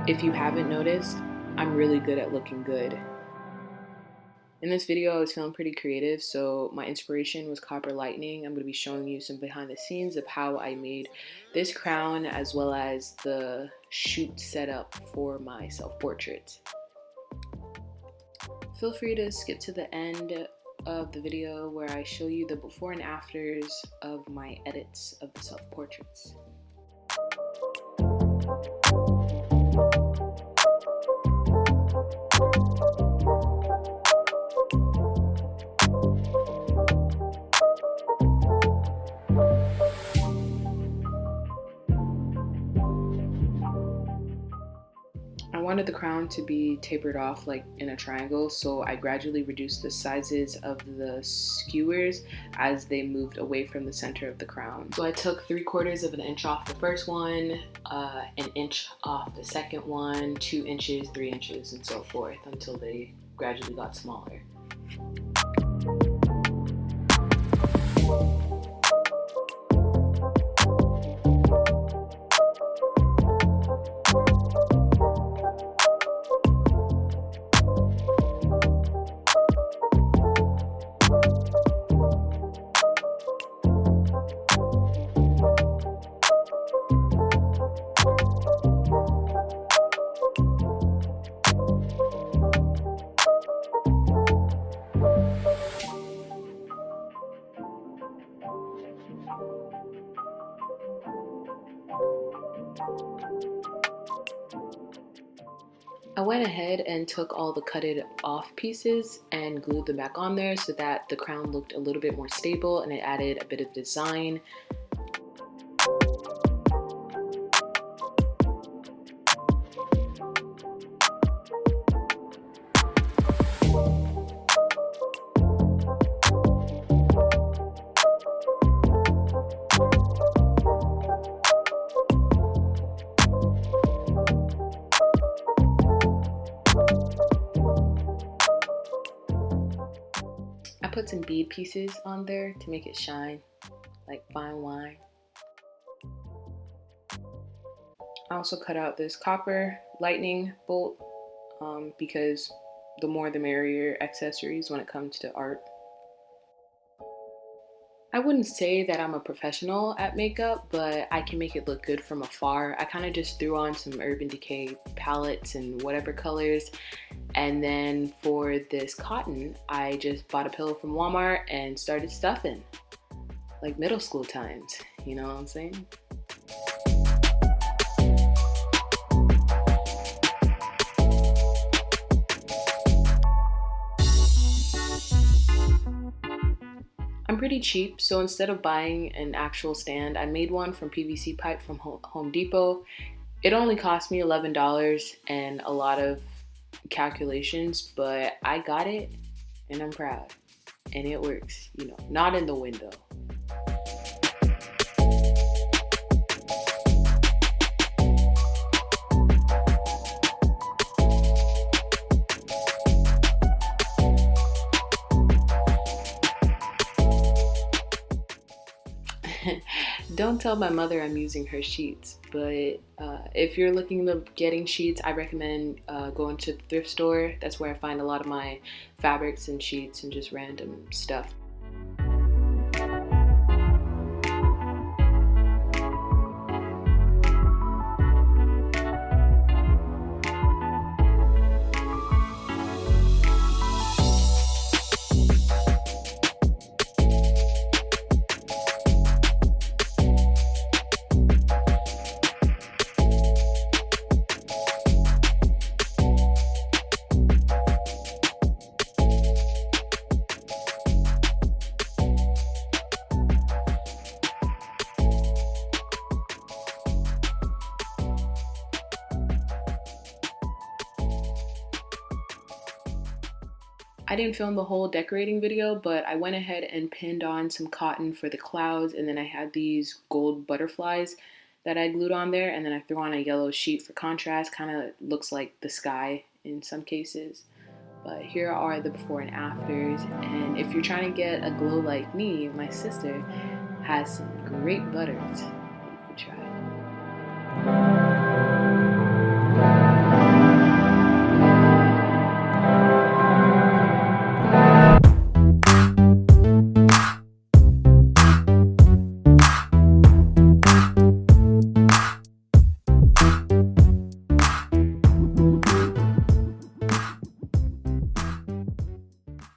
If you haven't noticed, I'm really good at looking good. In this video, I was feeling pretty creative, so my inspiration was copper lightning. I'm going to be showing you some behind the scenes of how I made this crown as well as the shoot setup for my self-portraits. Feel free to skip to the end of the video where I show you the before and afters of my edits of the self-portraits. I wanted the crown to be tapered off like in a triangle, so I gradually reduced the sizes of the skewers as they moved away from the center of the crown. So I took 3/4 of an inch off the first one, an inch off the second one, 2 inches, 3 inches, and so forth until they gradually got smaller. I went ahead and took all the cutted off pieces and glued them back on there so that the crown looked a little bit more stable and it added a bit of design. I put some bead pieces on there to make it shine like fine wine. I also cut out this copper lightning bolt because the more the merrier accessories when it comes to art. I wouldn't say that I'm a professional at makeup, but I can make it look good from afar. I kind of just threw on some Urban Decay palettes and whatever colors. And then for this cotton, I just bought a pillow from Walmart and started stuffing. Like middle school times, you know what I'm saying? I'm pretty cheap, so instead of buying an actual stand, I made one from PVC pipe from Home Depot. It only cost me $11 and a lot of calculations, but I got it and I'm proud. And it works, you know, not in the window. Don't tell my mother I'm using her sheets, but if you're looking at getting sheets, I recommend going to the thrift store. That's where I find a lot of my fabrics and sheets and just random stuff. I didn't film the whole decorating video, but I went ahead and pinned on some cotton for the clouds, and then I had these gold butterflies that I glued on there, and then I threw on a yellow sheet for contrast. Kind of looks like the sky in some cases. But here are the before and afters, and if you're trying to get a glow like me, my sister has some great butters you could try.